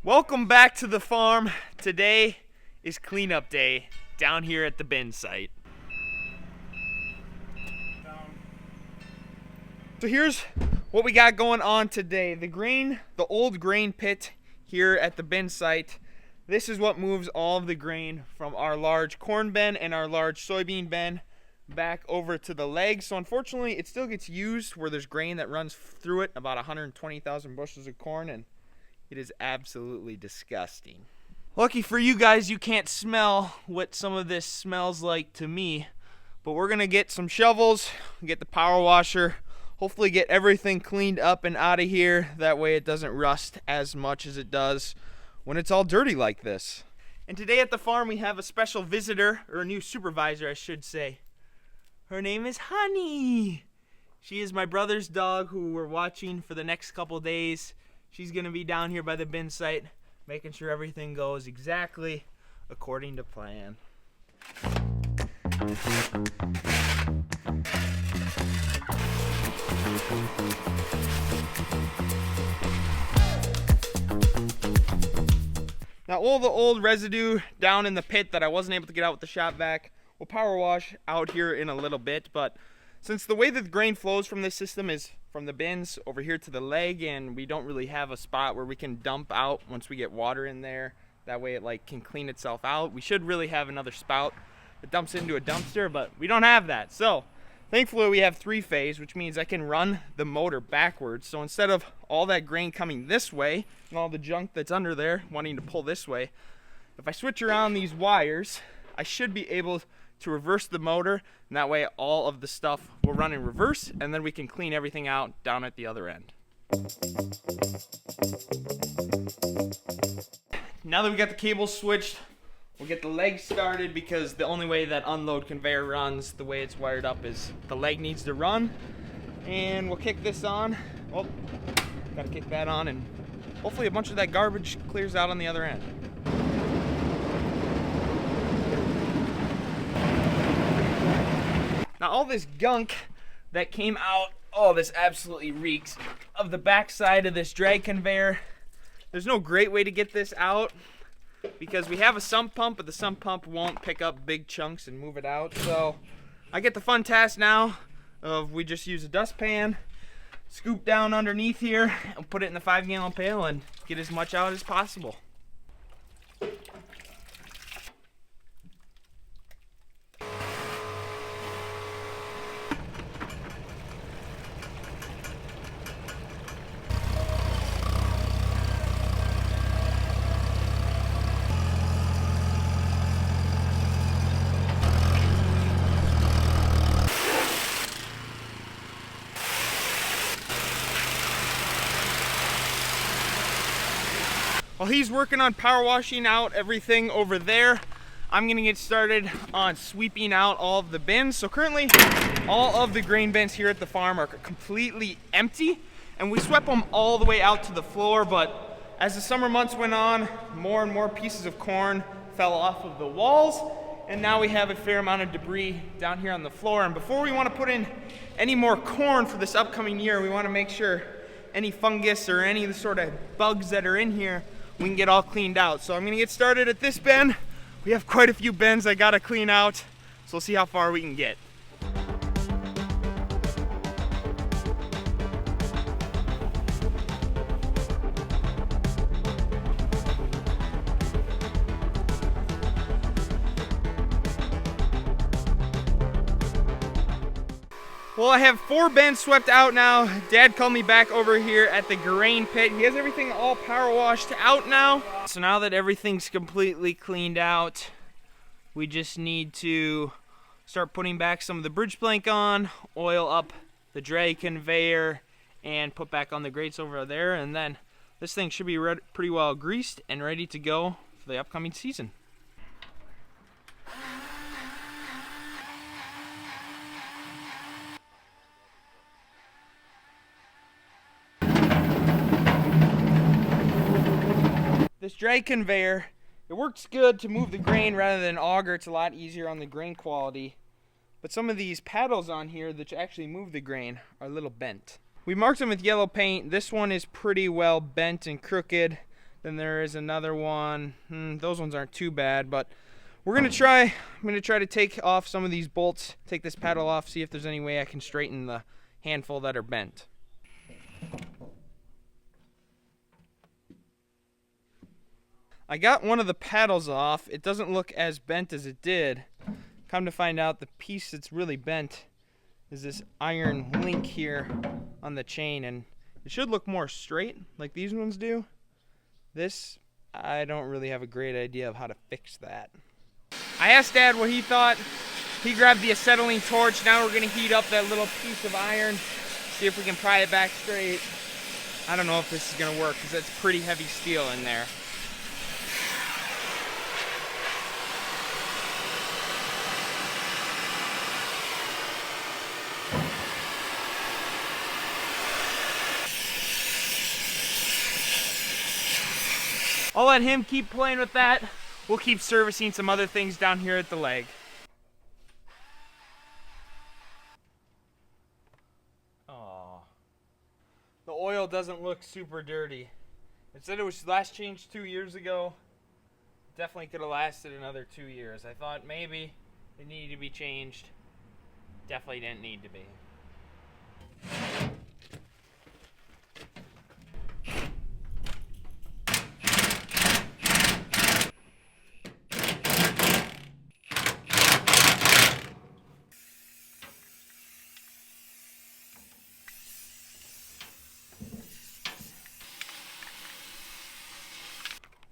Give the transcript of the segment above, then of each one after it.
Welcome back to the farm. Today is cleanup day down here at the bin site. So here's what we got going on today. The old grain pit here at the bin site. This is what moves all of the grain from our large corn bin and our large soybean bin back over to the leg. So unfortunately, it still gets used where there's grain that runs through it, about 120,000 bushels of corn, and it is absolutely disgusting. Lucky for you guys, you can't smell what some of this smells like to me, but we're gonna get some shovels, get the power washer, hopefully get everything cleaned up and out of here. That way it doesn't rust as much as it does when it's all dirty like this. And today at the farm we have a special visitor, or a new supervisor I should say. Her name is Honey. She is my brother's dog who we're watching for the next couple days. She's going to be down here by the bin site, making sure everything goes exactly according to plan. Now all the old residue down in the pit that I wasn't able to get out with the shop vac, we'll power wash out here in a little bit, but since the way that the grain flows from this system is from the bins over here to the leg, and we don't really have a spot where we can dump out once we get water in there, that way it can clean itself out. We should really have another spout that dumps into a dumpster, but we don't have that. So thankfully we have 3-phase, which means I can run the motor backwards. So instead of all that grain coming this way and all the junk that's under there wanting to pull this way, if I switch around these wires, I should be able to reverse the motor, and that way all of the stuff will run in reverse, and then we can clean everything out down at the other end. Now that we got the cables switched, we'll get the leg started, because the only way that unload conveyor runs the way it's wired up is the leg needs to run. And we'll kick this on. Oh, gotta kick that on, and hopefully a bunch of that garbage clears out on the other end. Now all this gunk that came out, oh, this absolutely reeks of the backside of this drag conveyor. There's no great way to get this out because we have a sump pump, but the sump pump won't pick up big chunks and move it out. So I get the fun task now of we just use a dustpan, scoop down underneath here, and put it in the 5-gallon pail and get as much out as possible. While he's working on power washing out everything over there, I'm gonna get started on sweeping out all of the bins. So currently, all of the grain bins here at the farm are completely empty, and we swept them all the way out to the floor, but as the summer months went on, more and more pieces of corn fell off of the walls, and now we have a fair amount of debris down here on the floor. And before we wanna put in any more corn for this upcoming year, we wanna make sure any fungus or any of the sort of bugs that are in here we can get all cleaned out. So I'm gonna get started at this bin. We have quite a few bins I gotta clean out, so we'll see how far we can get. Well, I have 4 bins swept out now. Dad called me back over here at the grain pit. He has everything all power washed out now. So now that everything's completely cleaned out, we just need to start putting back some of the bridge plank on, oil up the drag conveyor, and put back on the grates over there. And then this thing should be pretty well greased and ready to go for the upcoming season. This drag conveyor, it works good to move the grain rather than auger. It's a lot easier on the grain quality. But some of these paddles on here that actually move the grain are a little bent. We marked them with yellow paint. This one is pretty well bent and crooked. Then there is another one. Those ones aren't too bad, but I'm gonna try to take off some of these bolts, take this paddle off, see if there's any way I can straighten the handful that are bent. I got one of the paddles off. It doesn't look as bent as it did. Come to find out, the piece that's really bent is this iron link here on the chain, and it should look more straight like these ones do. This, I don't really have a great idea of how to fix that. I asked Dad what he thought. He grabbed the acetylene torch. Now we're gonna heat up that little piece of iron, see if we can pry it back straight. I don't know if this is gonna work because it's pretty heavy steel in there. I'll let him keep playing with that. We'll keep servicing some other things down here at the leg. Aww. The oil doesn't look super dirty. It said it was last changed 2 years ago. Definitely could have lasted another 2 years. I thought maybe it needed to be changed. Definitely didn't need to be.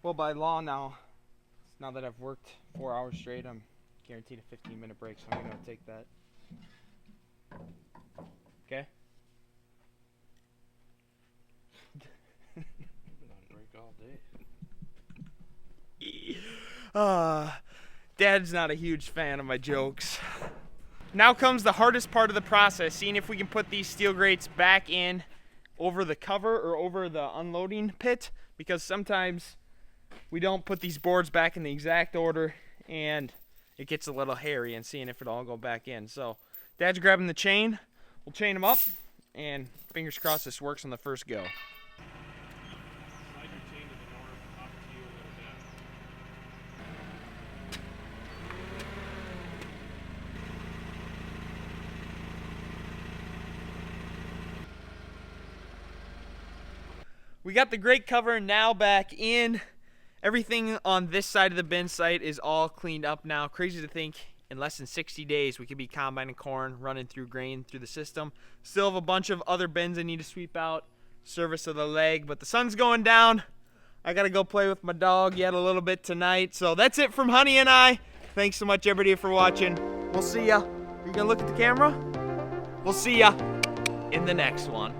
Well, by law now that I've worked 4 hours straight, I'm guaranteed a 15-minute break, so I'm going to take that. Okay? Break all day. Dad's not a huge fan of my jokes. Now comes the hardest part of the process, seeing if we can put these steel grates back in over the cover or over the unloading pit, because sometimes we don't put these boards back in the exact order and it gets a little hairy, and seeing if it'll all go back in. So Dad's grabbing the chain. We'll chain them up, and fingers crossed this works on the first go. We got the grate cover now back in. Everything on this side of the bin site is all cleaned up now. Crazy to think in less than 60 days we could be combining corn, running through grain through the system. Still have a bunch of other bins I need to sweep out, service of the leg, but the sun's going down. I gotta go play with my dog yet a little bit tonight. So that's it from Honey and I. Thanks so much everybody for watching. We'll see ya. Are you gonna look at the camera? We'll see ya in the next one.